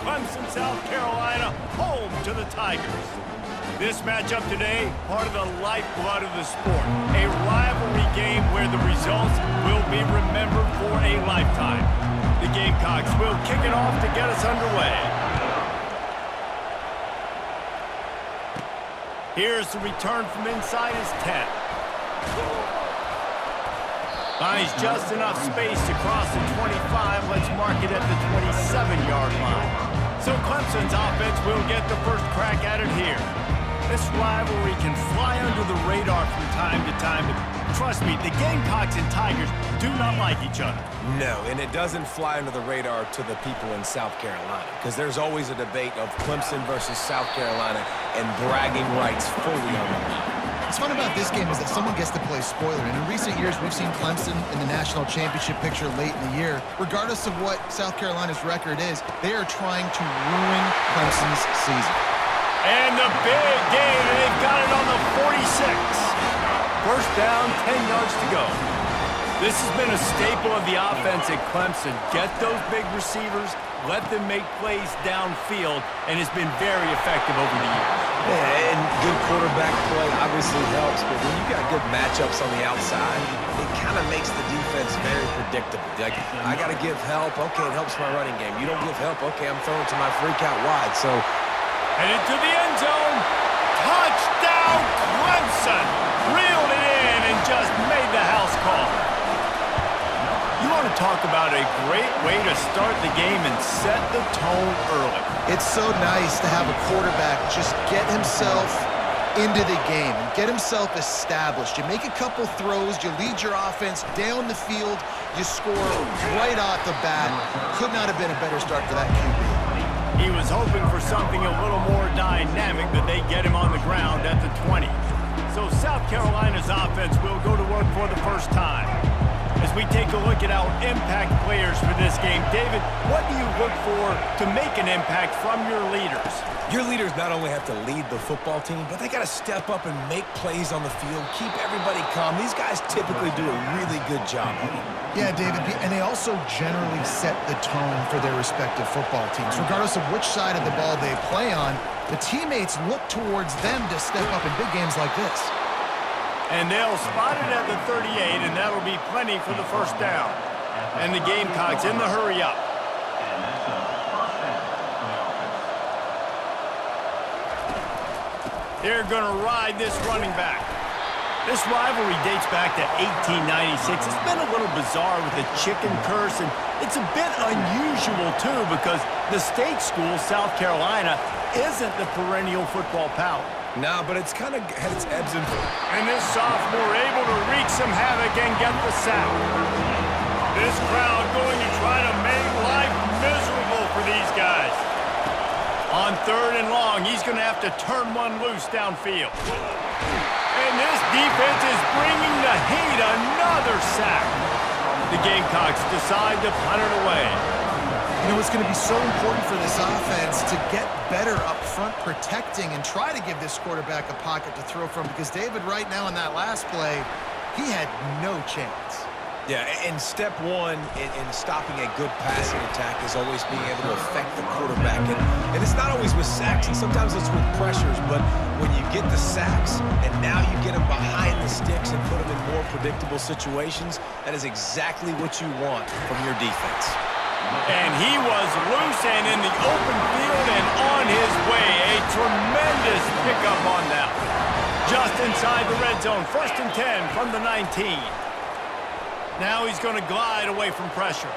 Clemson, South Carolina, home to the Tigers. This matchup today, part of the lifeblood of the sport. A rivalry game where the results will be remembered for a lifetime. The Gamecocks will kick it off to get us underway. Here's the return from inside his 10. Finds just enough space to cross the 25. Let's mark it at the 27-yard line. So Clemson's offense will get the first crack at it here. This rivalry can fly under the radar from time to time, but trust me, the Gamecocks and Tigers do not like each other. No, and it doesn't fly under the radar to the people in South Carolina, because there's always a debate of Clemson versus South Carolina and bragging rights fully on the line. What's fun about this game is that someone gets to play spoiler, and in recent years we've seen Clemson in the national championship picture late in the year. Regardless of what South Carolina's record is, they are trying to ruin Clemson's season. And the big gain, and they've got it on the 46. First down, 10 yards to go. This has been a staple of the offense at Clemson. Get those big receivers, let them make plays downfield, and it's been very effective over the years. Yeah, and good quarterback play obviously helps, but when you got good matchups on the outside, it kind of makes the defense very predictable. Like, I got to give help. Okay, it helps my running game. You don't give help. Okay, I'm throwing to my freak out wide. So, headed to the end zone. Touchdown, Clemson. Reeled it in and just made the house call. You want to talk about a great way to start the game and set the tone early. It's so nice to have a quarterback just get himself into the game and get himself established. You make a couple throws, you lead your offense down the field, you score right off the bat. Could not have been a better start for that QB. He was hoping for something a little more dynamic, but they get him on the ground at the 20. So South Carolina's offense will go to work for the first time. As we take a look at our impact players for this game, David, what do you look for to make an impact from your leaders? your leaders not only have to lead the football team, but they got to step up and make plays on the field, keep everybody calm. These guys typically do a really good job of it. Yeah, David, and they also generally set the tone for their respective football teams. Regardless of which side of the ball they play on, the teammates look towards them to step up in big games like this. And they'll spot it at the 38, and that'll be plenty for the first down. And the Gamecocks in the hurry up. They're going to ride this running back. This rivalry dates back to 1896. It's been a little bizarre with the chicken curse, and it's a bit unusual, too, because the state school, South Carolina, isn't the perennial football power. No, but it's kind of had its ebbs and flows. And this sophomore able to wreak some havoc and get the sack. This crowd going to try to make life miserable for these guys. On 3rd and long, he's going to have to turn one loose downfield. And this defense is bringing the heat. Another sack. The Gamecocks decide to punt it away. You know, it's going to be so important for this offense to get better up front protecting and try to give this quarterback a pocket to throw from, because David, right now in that last play, he had no chance. Yeah, and step one in stopping a good passing attack is always being able to affect the quarterback. And it's not always with sacks, and sometimes it's with pressures, but when you get the sacks and now you get them behind the sticks and put them in more predictable situations, that is exactly what you want from your defense. And he was loose and in the open field and on his way. A tremendous pickup on that. Just inside the red zone. 1st and 10 from the 19. Now he's going to glide away from pressure.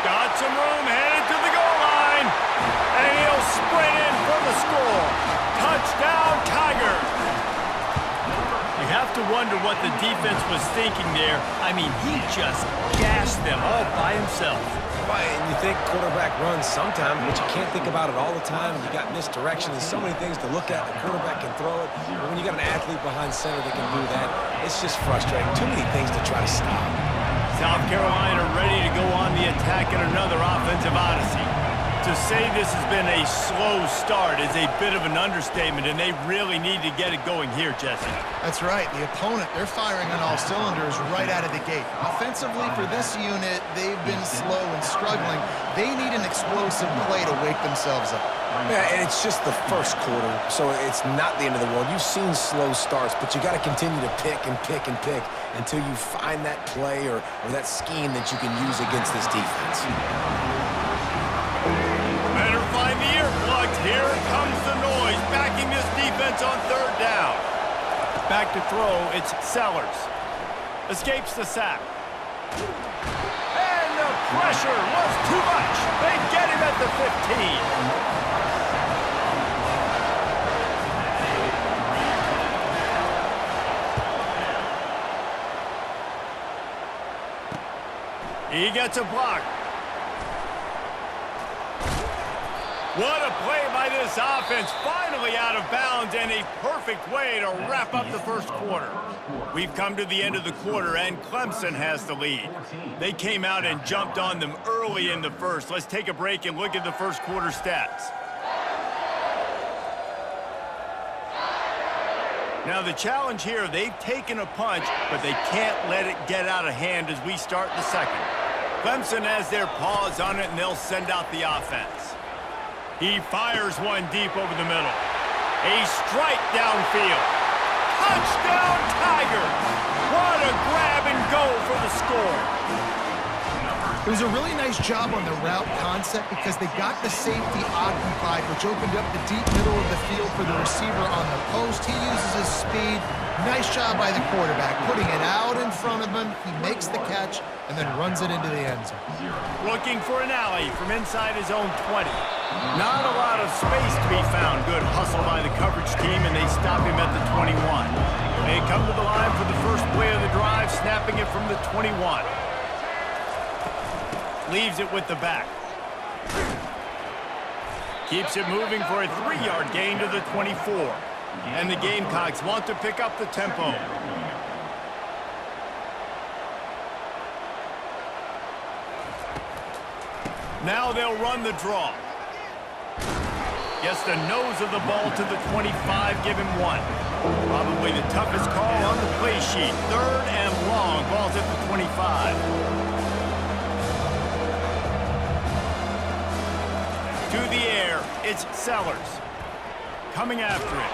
Got some room, headed to the goal line. And he'll sprint in for the score. Touchdown, Tigers. You have to wonder what the defense was thinking there. I mean, he just gassed them all by himself. And you think quarterback runs sometimes, but you can't think about it all the time. You got misdirection. There's so many things to look at. The quarterback can throw it. But when you got an athlete behind center that can do that, it's just frustrating. Too many things to try to stop. South Carolina ready to go on the attack in another offensive odyssey. To To say this has been a slow start is a bit of an understatement, and they really need to get it going here, Jesse. That's right. The opponent, they're firing on all cylinders right out of the gate. Offensively, for this unit, they've been slow and struggling. They need an explosive play to wake themselves up. Yeah, and it's just the first quarter, so it's not the end of the world. You've seen slow starts, but you got to continue to pick and pick and pick until you find that play or that scheme that you can use against this defense. Better find the earplugs. Here comes the noise, backing this defense on third down. Back to throw, it's Sellers. Escapes the sack. And the pressure was too much. They get him at the 15. He gets a block. What a play by this offense. Finally out of bounds, and a perfect way to wrap up the first quarter. We've come to the end of the quarter, and Clemson has the lead. They came out and jumped on them early in the first. Let's take a break and look at the first quarter stats. Now the challenge here, they've taken a punch, but they can't let it get out of hand as we start the second. Clemson has their paws on it, and they'll send out the offense. He fires one deep over the middle. A strike downfield. Touchdown Tigers! What a grab and go for the score. It was a really nice job on the route concept because they got the safety occupied, which opened up the deep middle of the field for the receiver on the post. He uses his speed. Nice job by the quarterback, putting it out in front of him. He makes the catch and then runs it into the end zone. Looking for an alley from inside his own 20. Not a lot of space to be found. Good hustle by the coverage team, and they stop him at the 21. They come to the line for the first play of the drive, snapping it from the 21. Leaves it with the back. Keeps it moving for a 3-yard gain to the 24. And the Gamecocks want to pick up the tempo. Now they'll run the draw. Gets the nose of the ball to the 25, give him one. Probably the toughest call on the play sheet. Third and long, ball's at the 25. To the air, it's Sellers. Coming after it.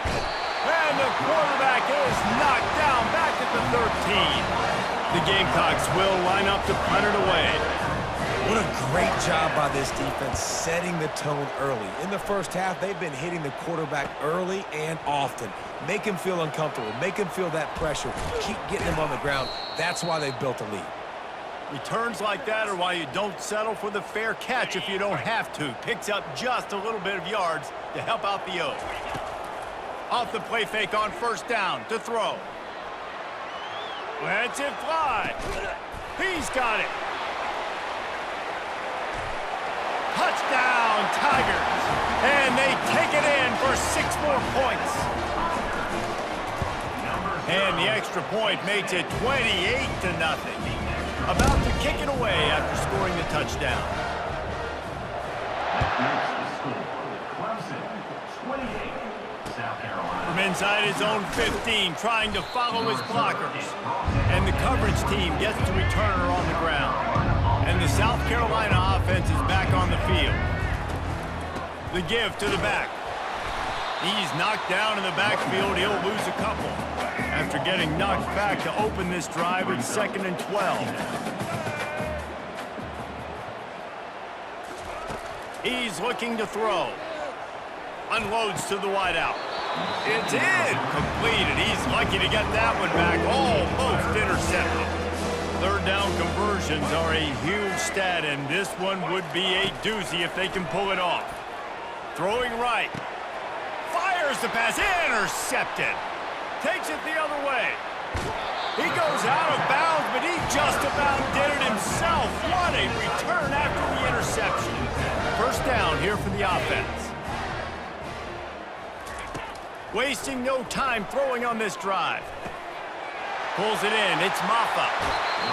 And the quarterback is knocked down back at the 13. The Gamecocks will line up to punt it away. What a great job by this defense setting the tone early. In the first half, they've been hitting the quarterback early and often. Make him feel uncomfortable. Make him feel that pressure. Keep getting him on the ground. That's why they've built a lead. Returns like that are why you don't settle for the fair catch if you don't have to. Picks up just a little bit of yards to help out the O. Off the play fake on first down to throw. Lets it fly. He's got it. Touchdown, Tigers. And they take it in for 6 more points. And the extra point makes it 28-0. About to kick it away after scoring the touchdown. From inside his own 15, trying to follow his blockers. And the coverage team gets the returner on the ground. And the South Carolina offense is back on the field. The give to the back. He's knocked down in the backfield. He'll lose a couple. After getting knocked back to open this drive, it's 2nd and 12. He's looking to throw. Unloads to the wideout. It's in. Completed. He's lucky to get that one back. Almost intercepted. Third down conversions are a huge stat, and this one would be a doozy if they can pull it off. Throwing right. Fires the pass. Intercepted. Takes it the other way. He goes out of bounds, but he just about did it himself. What a return after the interception. First down here for the offense. Wasting no time throwing on this drive. Pulls it in. It's Maffa.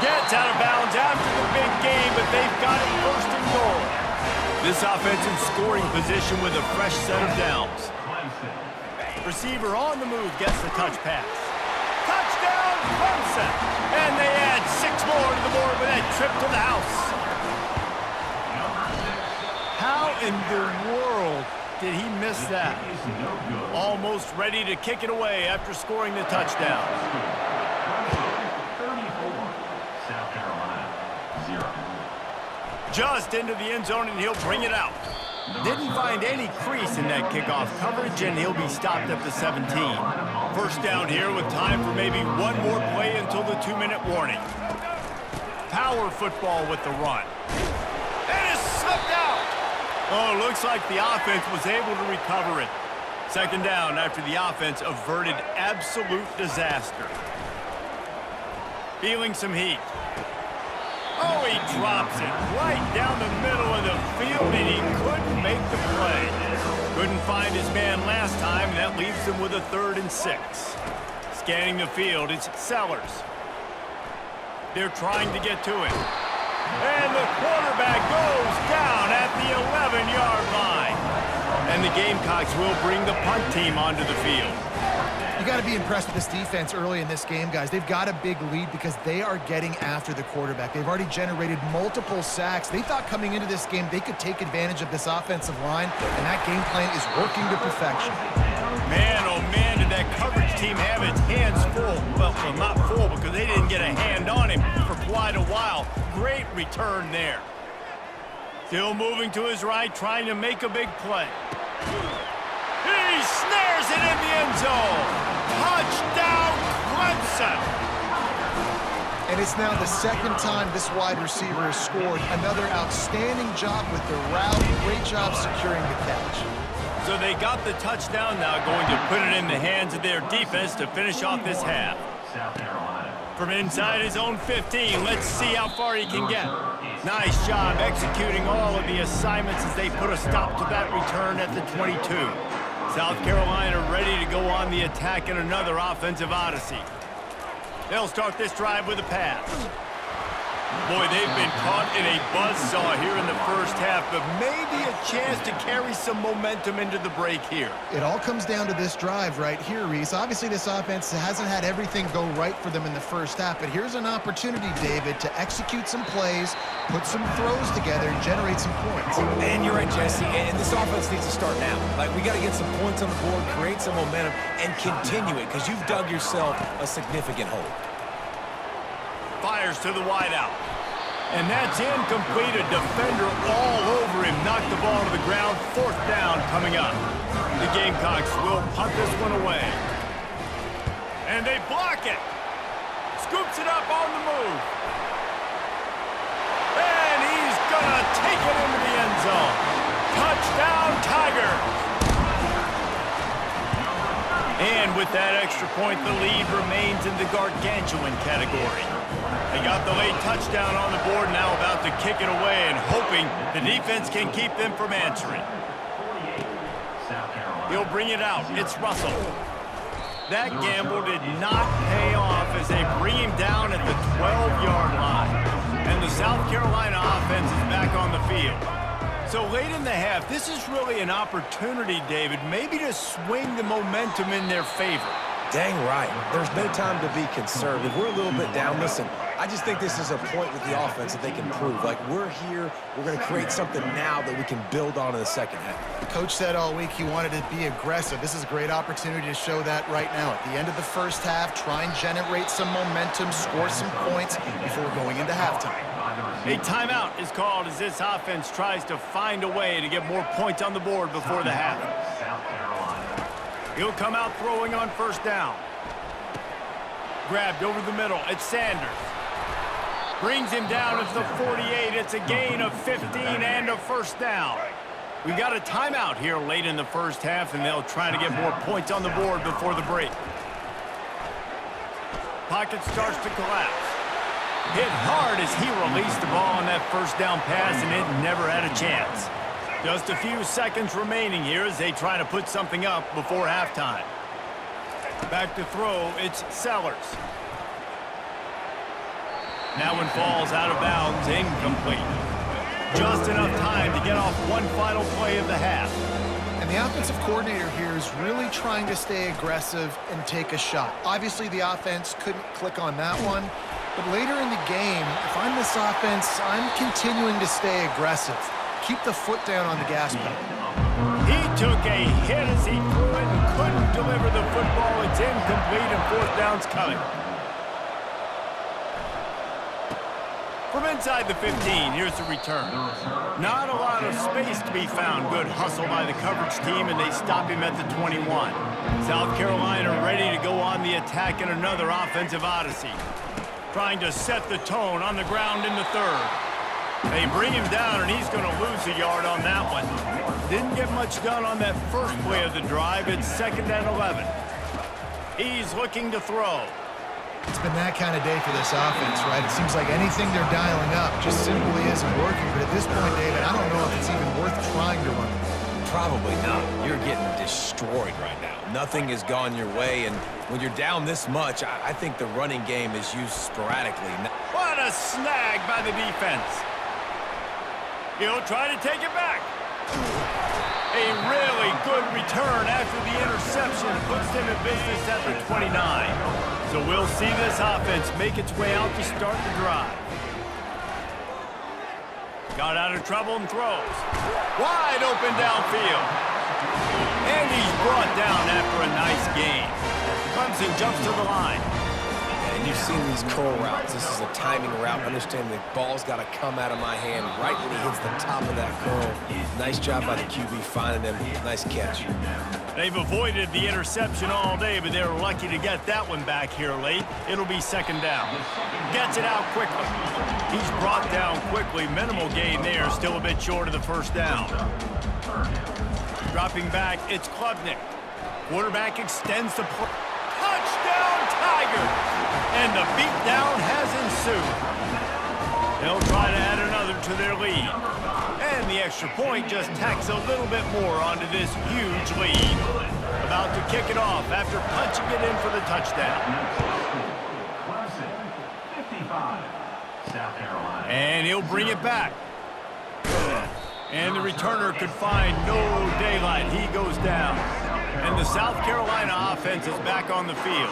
Gets out of bounds after the big game, but they've got it 1st and goal. This offense in scoring position with a fresh set of downs. Receiver on the move gets the touch pass. Touchdown, Clemson! And they add 6 more to the board with that trip to the house. How in the world did he miss that? Almost ready to kick it away after scoring the touchdown. Just into the end zone, and he'll bring it out. Didn't find any crease in that kickoff coverage, and he'll be stopped at the 17. First down here with time for maybe one more play until the 2-minute warning. Power football with the run. And it's slipped out. Oh, looks like the offense was able to recover it. Second down after the offense averted absolute disaster. Feeling some heat. Oh, he drops it right down the middle of the field, and he couldn't make the play. Couldn't find his man last time, and that leaves him with a 3rd and 6. Scanning the field, it's Sellers. They're trying to get to it. And the quarterback goes down at the 11-yard line. And the Gamecocks will bring the punt team onto the field. You got to be impressed with this defense early in this game, guys. They've got a big lead because they are getting after the quarterback. They've already generated multiple sacks. They thought coming into this game they could take advantage of this offensive line, and that game plan is working to perfection. Man, oh man, did that coverage team have its hands full. Well, not full because they didn't get a hand on him for quite a while. Great return there. Still moving to his right, trying to make a big play. He snares it in the end zone. Touchdown, Clemson! And it's now the 2nd time this wide receiver has scored. Another outstanding job with the route. Great job securing the catch. So they got the touchdown, now going to put it in the hands of their defense to finish off this half. From inside his own 15, let's see how far he can get. Nice job executing all of the assignments as they put a stop to that return at the 22. South Carolina ready to go on the attack in another offensive odyssey. They'll start this drive with a pass. Boy, they've been caught in a buzzsaw here in the first half, but maybe a chance to carry some momentum into the break here. It all comes down to this drive right here, Reese. Obviously, this offense hasn't had everything go right for them in the first half, but here's an opportunity, David, to execute some plays, put some throws together, and generate some points. And you're right, Jesse, and this offense needs to start now. Like, we got to get some points on the board, create some momentum, and continue it, because you've dug yourself a significant hole. Fires to the wideout. And that's incomplete. A defender all over him. Knocked the ball to the ground. 4th down coming up. The Gamecocks will punt this one away. And they block it. Scoops it up on the move. And he's going to take it into the end zone. Touchdown, Tigers. And with that extra point, the lead remains in the gargantuan category. They got the late touchdown on the board, now about to kick it away and hoping the defense can keep them from answering. He'll bring it out. It's Russell. That gamble did not pay off as they bring him down at the 12-yard line. And the South Carolina offense is back on the field. So late in the half, this is really an opportunity, David, maybe to swing the momentum in their favor. Dang right. There's no time to be conservative. We're a little bit down. Listen, I just think this is a point with the offense that they can prove. Like, we're here, we're going to create something now that we can build on in the second half. Coach said all week he wanted to be aggressive. This is a great opportunity to show that right now. At the end of the first half, try and generate some momentum, score some points before going into halftime. A timeout is called as this offense tries to find a way to get more points on the board before the half. He'll come out throwing on 1st down. Grabbed over the middle. It's Sanders. Brings him down at the 48. It's a gain of 15 and a 1st down. We've got a timeout here late in the first half, and they'll try to get more points on the board before the break. Pocket starts to collapse. Hit hard as he released the ball on that 1st down pass, and it never had a chance. Just a few seconds remaining here as they try to put something up before halftime. Back to throw, it's Sellers. That one falls out of bounds, incomplete. just enough time to get off one final play of the half. And the offensive coordinator here is really trying to stay aggressive and take a shot. Obviously, the offense couldn't click on that one. But later in the game, if I'm this offense, I'm continuing to stay aggressive. Keep the foot down on the gas pedal. He took a hit as he threw it and couldn't deliver the football. It's incomplete and fourth down's coming. From inside the 15, here's the return. Not a lot of space to be found. Good hustle by the coverage team, and they stop him at the 21. South Carolina ready to go on the attack in another offensive odyssey. Trying to set the tone on the ground in the third. They bring him down, and he's going to lose a yard on that one. Didn't get much done on that first play of the drive. It's 2nd and 11. He's looking to throw. It's been that kind of day for this offense, right? It seems like anything they're dialing up just simply isn't working. But at this point, David, I don't know if it's even worth trying to run. Probably not. You're getting destroyed right now. Nothing has gone your way, and when you're down this much, I think the running game is used sporadically. What a snag by the defense. He'll try to take it back. A really good return after the interception puts them in business at the 29. So we'll see this offense make its way out to start the drive. Got out of trouble and throws. Wide open downfield. And he's brought down after a nice gain. Clemson jumps to the line. And you've seen these curl routes. This is a timing route. Understand the ball's got to come out of my hand right when he hits the top of that curl. Nice job by the QB finding him. Nice catch. They've avoided the interception all day, but they were lucky to get that one back here late. It'll be 2nd down. Gets it out quickly. He's brought down quickly. Minimal gain there. Still a bit short of the first down. Dropping back, it's Klubnik. Quarterback extends the play. Touchdown, Tigers! And the beatdown has ensued. They'll try to add another to their lead. And the extra point just tacks a little bit more onto this huge lead. About to kick it off after punching it in for the touchdown. And he'll bring it back. And the returner could find no daylight. He goes down. And the South Carolina offense is back on the field.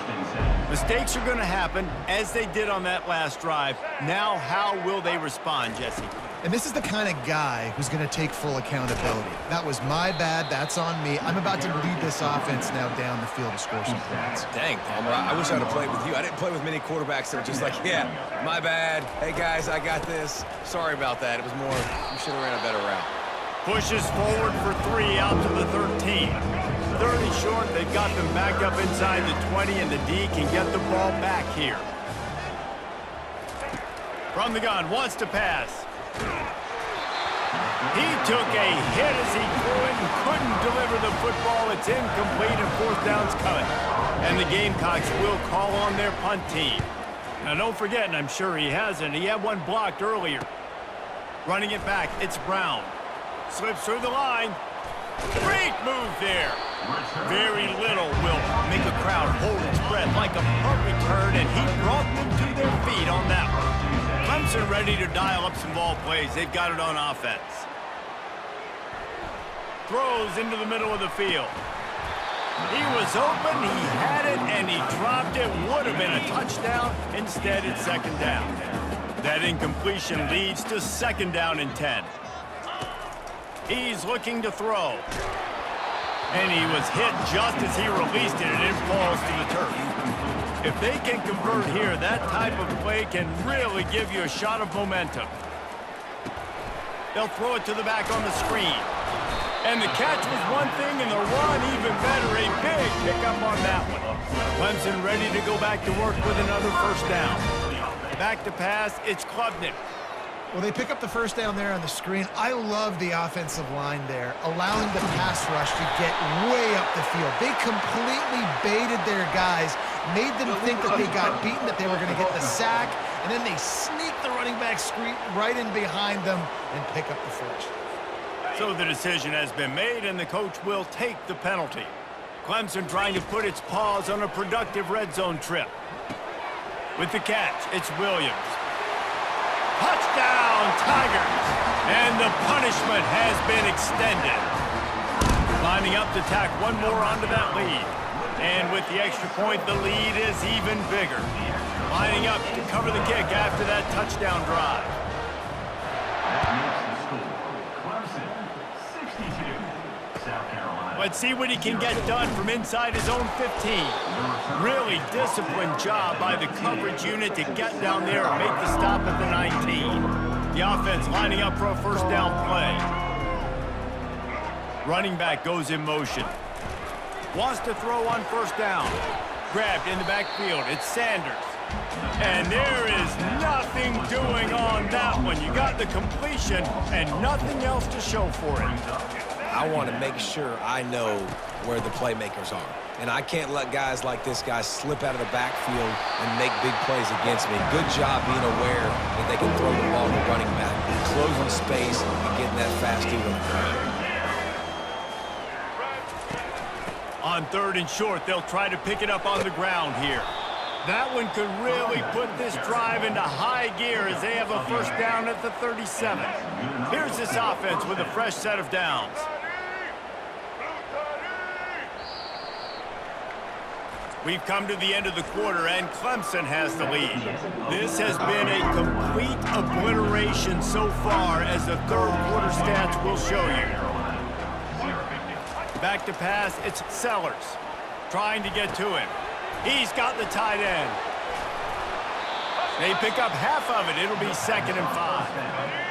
Mistakes are going to happen, as they did on that last drive. Now, how will they respond, Jesse? And this is the kind of guy who's going to take full accountability. That was my bad. That's on me. I'm about to lead this offense now down the field to score some points. Dang, Palmer, I wish I'd have played with you. I didn't play with many quarterbacks that were just like, yeah, my bad. Hey, guys, I got this. Sorry about that. It was more, you should have ran a better route. Pushes forward for 3 out to the 13. 30 short. They've got them back up inside the 20, and the D can get the ball back here. From the gun, wants to pass. He took a hit as he threw it and couldn't deliver the football. It's incomplete and fourth down's coming. And the Gamecocks will call on their punt team. Now don't forget, and I'm sure he hasn't, he had one blocked earlier. Running it back, it's Brown. Slips through the line. Great move there. Very little will make a crowd hold its breath like a punt return, and he brought them to their feet on that one. Clemson ready to dial up some ball plays. They've got it on offense. Throws into the middle of the field. He was open, he had it, and he dropped it. Would have been a touchdown. Instead, it's 2nd down. That incompletion leads to 2nd down and 10. He's looking to throw. And he was hit just as he released it, and it falls to the turf. If they can convert here, that type of play can really give you a shot of momentum. They'll throw it to the back on the screen. And the catch was one thing, and the run even better. A big pickup on that one. Clemson ready to go back to work with another first down. Back to pass, it's Klubnik. Well, they pick up the first down there on the screen. I love the offensive line there, allowing the pass rush to get way up the field. They completely baited their guys, made them think that they got beaten, that they were going to get the sack, and then they sneak the running back screen right in behind them and pick up the first. So the decision has been made, and the coach will take the penalty. Clemson trying to put its paws on a productive red zone trip. With the catch, it's Williams. Touchdown, Tigers! And the punishment has been extended. Lining up to tack one more onto that lead. And with the extra point, the lead is even bigger. Lining up to cover the kick after that touchdown drive. Clemson, 62, South Carolina. Let's see what he can get done from inside his own 15. Really disciplined job by the coverage unit to get down there and make the stop at the 19. The offense lining up for a first down play. Running back goes in motion. Wants to throw on first down. Grabbed in the backfield. It's Sanders. And there is nothing doing on that one. You got the completion and nothing else to show for it. I want to make sure I know where the playmakers are. And I can't let guys like this guy slip out of the backfield and make big plays against me. Good job being aware that they can throw the ball to running back, closing space, and getting that fast dude on the ground. On third and short, they'll try to pick it up on the ground here. That one could really put this drive into high gear as they have a first down at the 37. Here's this offense with a fresh set of downs. We've come to the end of the quarter, and Clemson has the lead. This has been a complete obliteration so far, as the third quarter stats will show you. Back to pass, it's Sellers. Trying to get to him. He's got the tight end. They pick up half of it. It'll be 2nd and 5.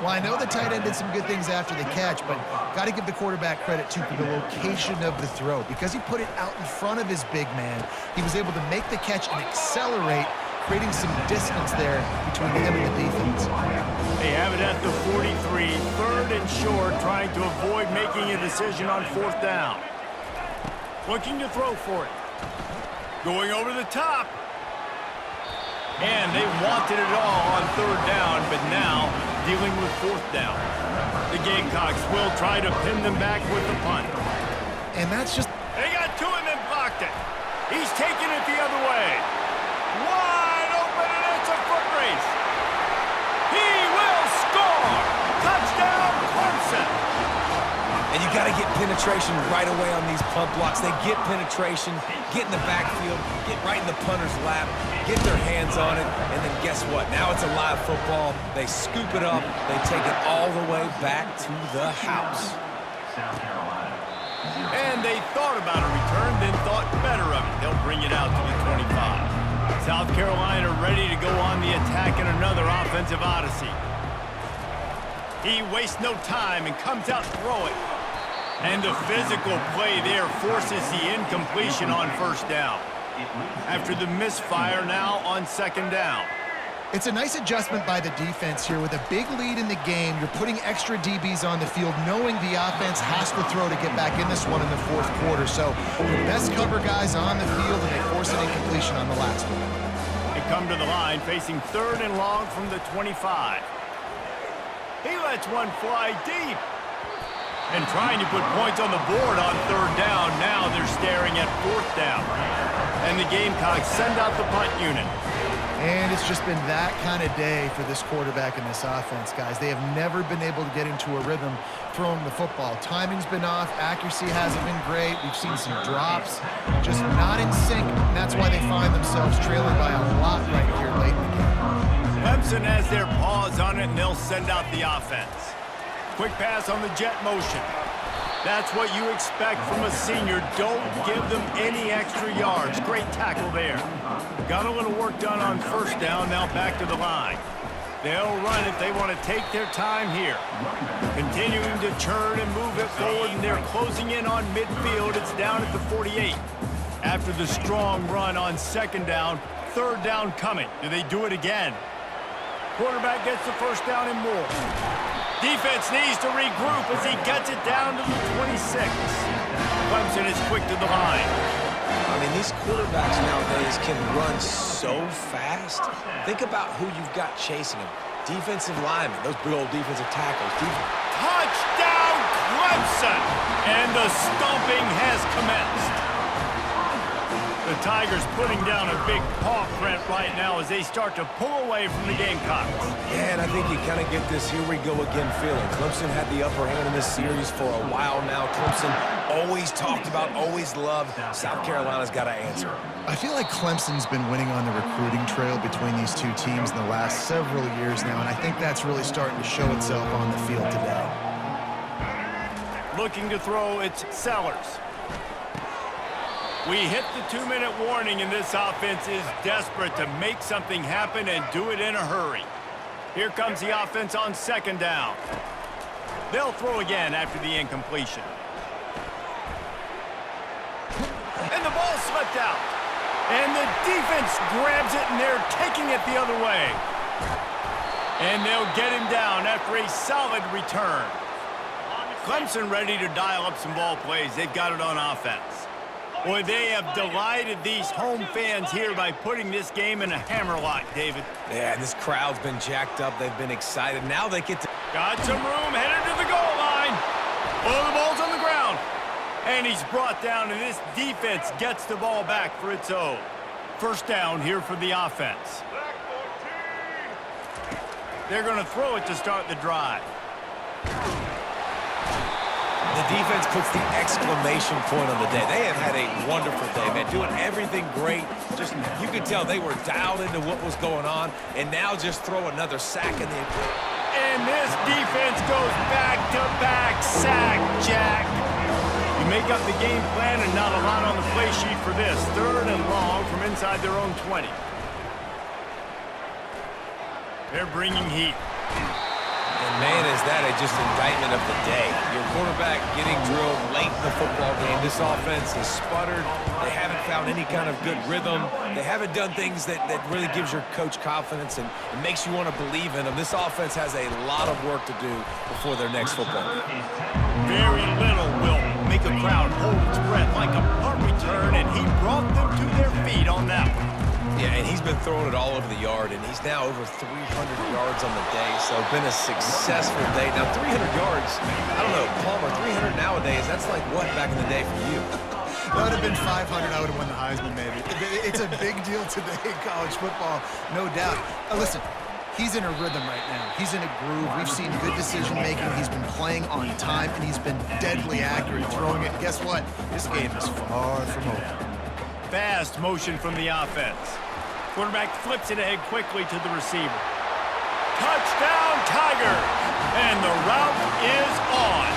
Well, I know the tight end did some good things after the catch, but got to give the quarterback credit, too, for the location of the throw. Because he put it out in front of his big man, he was able to make the catch and accelerate, creating some distance there between him and the defense. They have it at the 43, 3rd and short, trying to avoid making a decision on 4th down. Looking to throw for it. Going over the top. And they wanted it all on 3rd down, but now dealing with 4th down. The Gamecocks will try to pin them back with the punt. And that's just... They got to him and blocked it. He's taking it the other way. Wide open, and it's a foot race. He will score. Touchdown, Clemson. And you got to get penetration right away on these punt blocks. They get penetration, get in the backfield, get right in the punter's lap, get their hands on it, and then guess what? Now it's a live football. They scoop it up. They take it all the way back to the house. South Carolina. And they thought about a return, then thought better of it. They'll bring it out to the 25. South Carolina ready to go on the attack in another offensive odyssey. He wastes no time and comes out throwing. And the physical play there forces the incompletion on 1st down. After the misfire, now on 2nd down. It's a nice adjustment by the defense here. With a big lead in the game, you're putting extra DBs on the field, knowing the offense has to throw to get back in this one in the 4th quarter. So the best cover guys on the field, and they force an incompletion on the last one. They come to the line, facing 3rd and long from the 25. He lets one fly deep. And trying to put points on the board on 3rd down. Now they're staring at 4th down. And the Gamecocks send out the punt unit. And it's just been that kind of day for this quarterback and this offense, guys. They have never been able to get into a rhythm throwing the football. Timing's been off. Accuracy hasn't been great. We've seen some drops. Just not in sync. And that's why they find themselves trailing by a lot right here late in the game. Clemson has their paws on it, and they'll send out the offense. Quick pass on the jet motion. That's what you expect from a senior. Don't give them any extra yards. Great tackle there. Got a little work done on 1st down. Now back to the line. They'll run it. They want to take their time here. Continuing to churn and move it forward, and they're closing in on midfield. It's down at the 48. After the strong run on 2nd down, 3rd down coming. Do they do it again? Quarterback gets the first down and more. Defense needs to regroup as he gets it down to the 26. Clemson is quick to the line. I mean, these quarterbacks nowadays can run so fast. Think about who you've got chasing them. Defensive linemen, those big old defensive tackles. Touchdown, Clemson! And the stomping has commenced. The Tigers putting down a big paw print right now as they start to pull away from the Gamecocks. Yeah, and I think you kind of get this here we go again feeling. Clemson had the upper hand in this series for a while now. Clemson always talked about, always loved. South Carolina's got to answer. I feel like Clemson's been winning on the recruiting trail between these two teams in the last several years now, and I think that's really starting to show itself on the field today. Looking to throw, it's Sellers. We hit the 2-minute warning, and this offense is desperate to make something happen and do it in a hurry. Here comes the offense on 2nd down. They'll throw again after the incompletion. And the ball slipped out. And the defense grabs it, and they're taking it the other way. And they'll get him down after a solid return. Clemson ready to dial up some ball plays. They've got it on offense. Boy, they have delighted these home fans here by putting this game in a hammerlock, David. Yeah, this crowd's been jacked up. They've been excited. Now they get to... Got some room, headed to the goal line. Oh, the ball's on the ground. And he's brought down, and this defense gets the ball back for its own. 1st down here for the offense. They're going to throw it to start the drive. The defense puts the exclamation point on the day. They have had a wonderful day, man, doing everything great. Just, you could tell they were dialed into what was going on, and now just throw another sack in the... And this defense goes back-to-back sack, Jack. You make up the game plan and not a lot on the play sheet for this. 3rd and long from inside their own 20. They're bringing heat. And man, is that just indictment of the day. Your quarterback getting drilled late in the football game. This offense has sputtered. They haven't found any kind of good rhythm. They haven't done things that really gives your coach confidence and it makes you want to believe in them. This offense has a lot of work to do before their next football game. Very little will make a crowd hold its breath like a punt return, and he brought them to their feet on that one. Yeah, and he's been throwing it all over the yard, and he's now over 300 yards on the day, so been a successful day. Now, 300 yards, I don't know, Palmer, 300 nowadays, that's like what back in the day for you? That would have been 500. I would have won the Heisman, maybe. It's a big deal today in college football, no doubt. Listen, he's in a rhythm right now. He's in a groove. We've seen good decision-making. He's been playing on time, and he's been deadly accurate throwing it. Guess what? This game is far from over. Fast motion from the offense. Quarterback flips it ahead quickly to the receiver. Touchdown, Tigers! And the route is on.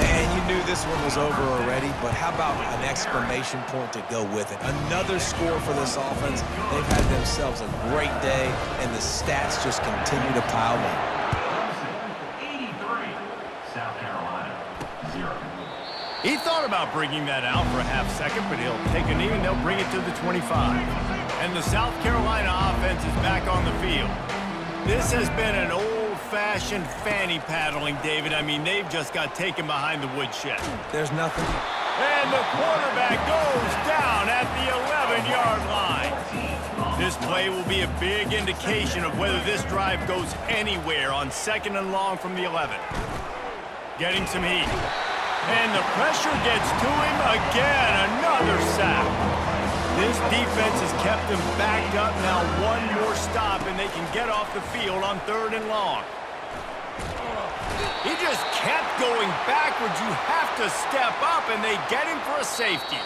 And you knew this one was over already, but how about an exclamation point to go with it? Another score for this offense. They've had themselves a great day, and the stats just continue to pile up. 83. South Carolina, 0. He thought about bringing that out for a half second, but he'll take a knee and they'll bring it to the 25. And the South Carolina offense is back on the field. This has been an old-fashioned fanny paddling, David. I mean, they've just got taken behind the woodshed. There's nothing. And the quarterback goes down at the 11-yard line. This play will be a big indication of whether this drive goes anywhere on 2nd and long from the 11. Getting some heat. And the pressure gets to him again. Another sack. This defense has kept them backed up. Now one more stop, and they can get off the field on 3rd and long. He just kept going backwards. You have to step up, and they get him for a safety.